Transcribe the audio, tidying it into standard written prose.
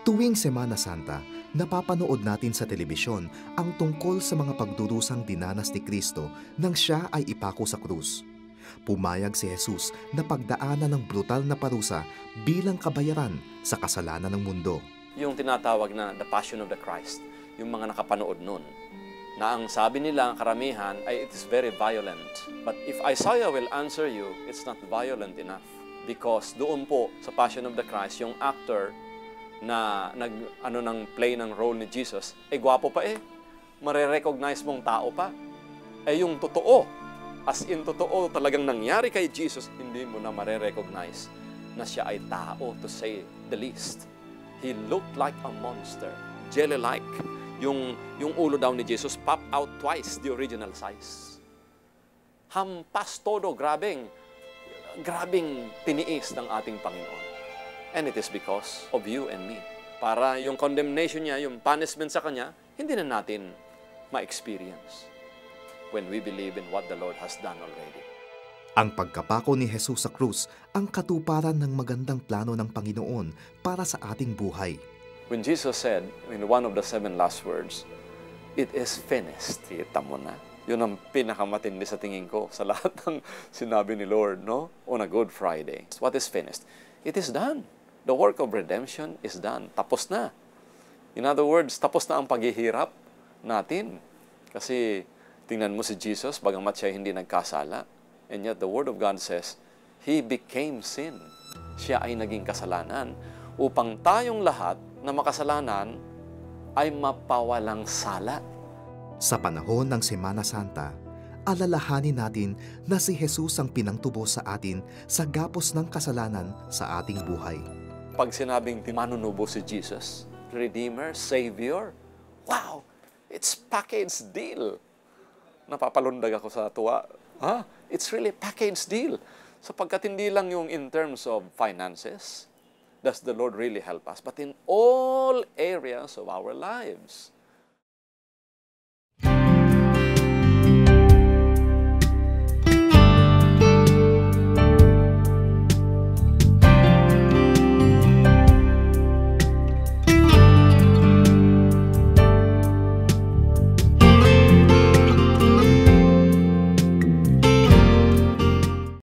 Tuwing Semana Santa, napapanood natin sa telebisyon ang tungkol sa mga pagdurusang dinanas ni Kristo nang siya ay ipako sa krus. Pumayag si Jesus na pagdaanan ng brutal na parusa bilang kabayaran sa kasalanan ng mundo. Yung tinatawag na The Passion of the Christ, yung mga nakapanood nun, na ang sabi nila, ang karamihan, ay it is very violent. But if Isaiah will answer you, it's not violent enough. Because doon po, sa Passion of the Christ, yung actor na play ng role ni Jesus, gwapo pa Mare-recognize mong tao pa. Yung totoo, as in totoo talagang nangyari kay Jesus, hindi mo na mare-recognize na siya ay tao, to say the least. He looked like a monster, jelly-like. Yung ulo daw ni Jesus pop out twice the original size. Hampas todo, grabing tiniis ng ating Panginoon. And it is because of you and me. Para yung condemnation niya, yung punishment sa Kanya, hindi na natin ma-experience when we believe in what the Lord has done already. Ang pagkapako ni Jesus sa krus ang katuparan ng magandang plano ng Panginoon para sa ating buhay. When Jesus said, in one of the 7 last words, "It is finished." Kita mo na. Yun ang pinakamatindi sa tingin ko sa lahat ng sinabi ni Lord, no? On a Good Friday. What is finished? It is done. The work of redemption is done. Tapos na. In other words, tapos na ang paghihirap natin. Kasi tingnan mo si Jesus, bagamat siya hindi nagkasala. And yet the Word of God says, He became sin. Siya ay naging kasalanan upang tayong lahat na makasalanan ay mapawalang sala. Sa panahon ng Semana Santa, alalahanin natin na si Jesus ang pinangtubos sa atin sa gapos ng kasalanan sa ating buhay. Pag sinabing manunubo si Jesus, Redeemer, Savior, wow! It's package deal. Napapalundag ako sa tuwa. It's really package deal. Sapagkat hindi lang yung in terms of finances, does the Lord really help us, but in all areas of our lives.